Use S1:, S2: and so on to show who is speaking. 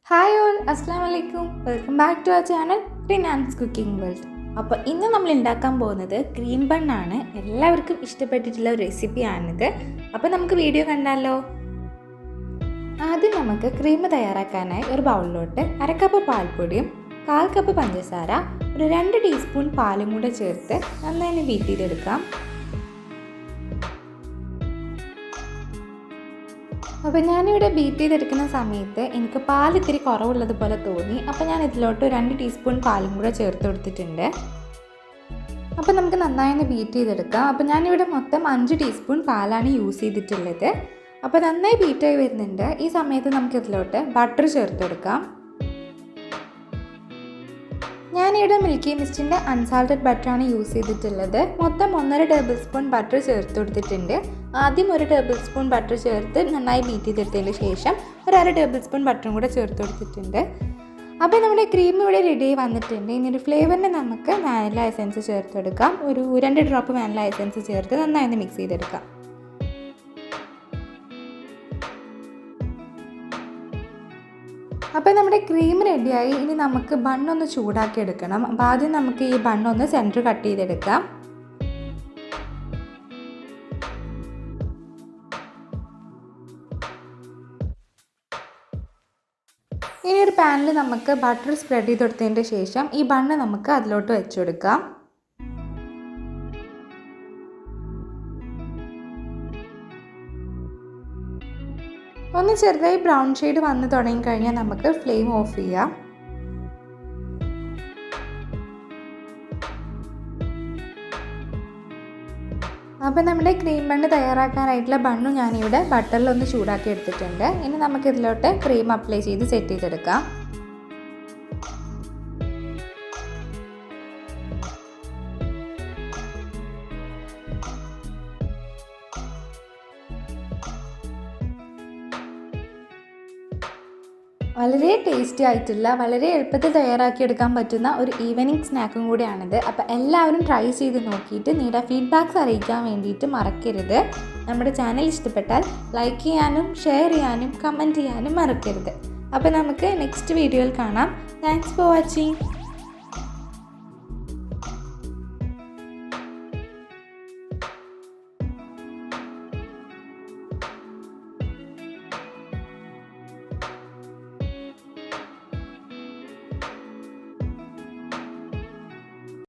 S1: Hi all, അസ്സാം വലൈക്കും. Welcome back to our channel Rinan's cooking world. അപ്പോൾ ഇന്ന് നമ്മൾ ഉണ്ടാക്കാൻ പോകുന്നത് ക്രീം ബണ്ണാണ്. എല്ലാവർക്കും ഇഷ്ടപ്പെട്ടിട്ടുള്ള ഒരു റെസിപ്പിയാണിത്. അപ്പോൾ നമുക്ക് വീഡിയോ കണ്ടാലോ. ആദ്യം നമുക്ക് ക്രീം തയ്യാറാക്കാനായി ഒരു ബൗളിലോട്ട് 1/2 കപ്പ് പാൽപ്പൊടിയും 1/4 കപ്പ് പഞ്ചസാര, ഒരു 2 ടീസ്പൂൺ പാലും കൂടെ ചേർത്ത് നന്നായി ബീറ്റ് ചെയ്തെടുക്കാം. അപ്പോൾ ഞാനിവിടെ ബീറ്റ് ചെയ്തെടുക്കുന്ന സമയത്ത് എനിക്ക് പാൽ ഇത്തിരി കുറവുള്ളതുപോലെ തോന്നി. അപ്പോൾ ഞാൻ ഇതിലോട്ട് 2 ടീസ്പൂൺ പാലും കൂടെ ചേർത്ത് കൊടുത്തിട്ടുണ്ട്. അപ്പോൾ നമുക്ക് നന്നായി ബീറ്റ് ചെയ്തെടുക്കാം. അപ്പോൾ ഞാനിവിടെ മൊത്തം 5 ടീസ്പൂൺ പാലാണ് യൂസ് ചെയ്തിട്ടുള്ളത്. അപ്പോൾ നന്നായി ബീറ്റായി വരുന്നുണ്ട്. ഈ സമയത്ത് നമുക്ക് ഇതിലോട്ട് ബട്ടർ ചേർത്ത് കൊടുക്കാം. ഞാനിവിടെ മിൽക്കി മിസ്റ്റിൻ്റെ അൺസാൾട്ടഡ് ബട്ടറാണ് യൂസ് ചെയ്തിട്ടുള്ളത്. മൊത്തം 1.5 ടേബിൾ സ്പൂൺ ബട്ടർ ചേർത്ത് കൊടുത്തിട്ടുണ്ട്. ആദ്യം 1 ടേബിൾ സ്പൂൺ ബട്ടർ ചേർത്ത് നന്നായി ബീറ്റ് ചെയ്തെടുത്തതിന് ശേഷം ഒരു 1/2 ടേബിൾ സ്പൂൺ ബട്ടറും കൂടെ ചേർത്ത് കൊടുത്തിട്ടുണ്ട്. അപ്പോൾ നമ്മുടെ ക്രീം ഇവിടെ റെഡി ആയി വന്നിട്ടുണ്ട്. ഇനി ഒരു ഫ്ലേവറിന് നമുക്ക് വാനില എസൻസ് ചേർത്ത് കൊടുക്കാം. ഒരു 2 ഡ്രോപ്പ് വാനില എസൻസ് ചേർത്ത് നന്നായി മിക്സ് ചെയ്തെടുക്കാം. അപ്പോൾ നമ്മുടെ ക്രീം റെഡിയായി. ഇനി നമുക്ക് ബണ്ണൊന്ന് ചൂടാക്കി എടുക്കണം. അപ്പോൾ ആദ്യം നമുക്ക് ഈ ബണ്ണൊന്ന് സെൻറ്റർ കട്ട് ചെയ്തെടുക്കാം. ഇനി ഒരു പാനിൽ നമുക്ക് ബട്ടർ സ്പ്രെഡ് ചെയ്ത് കൊടുത്തതിൻ്റെ ശേഷം ഈ ബണ്ണ് നമുക്ക് അതിലോട്ട് വെച്ച് കൊടുക്കാം. ഒന്ന് ചെറുതായി ബ്രൗൺ ഷെയ്ഡ് വന്ന് തുടങ്ങിക്കഴിഞ്ഞാൽ നമുക്ക് ഫ്ലെയിം ഓഫ് ചെയ്യാം. അപ്പോൾ നമ്മുടെ ക്രീം ബണ്ണ് തയ്യാറാക്കാനായിട്ടുള്ള ബണ്ണും ഞാനിവിടെ ബട്ടറിലൊന്ന് ചൂടാക്കി എടുത്തിട്ടുണ്ട്. ഇനി നമുക്കിതിലോട്ട് ക്രീം അപ്ലൈ ചെയ്ത് സെറ്റ് ചെയ്തെടുക്കാം. വളരെ ടേസ്റ്റി ആയിട്ടുള്ള, വളരെ എളുപ്പത്തിൽ തയ്യാറാക്കിയെടുക്കാൻ പറ്റുന്ന ഒരു ഈവനിങ് സ്നാക്കും കൂടിയാണിത്. അപ്പോൾ എല്ലാവരും ട്രൈ ചെയ്ത് നോക്കിയിട്ട് നിങ്ങളുടെ ഫീഡ്ബാക്ക്സ് അറിയിക്കാൻ വേണ്ടിയിട്ട് മറക്കരുത്. നമ്മുടെ ചാനൽ ഇഷ്ടപ്പെട്ടാൽ ലൈക്ക് ചെയ്യാനും ഷെയർ ചെയ്യാനും കമൻറ്റ് ചെയ്യാനും മറക്കരുത്. അപ്പോൾ നമുക്ക് നെക്സ്റ്റ് വീഡിയോയിൽ കാണാം. Thanks for watching.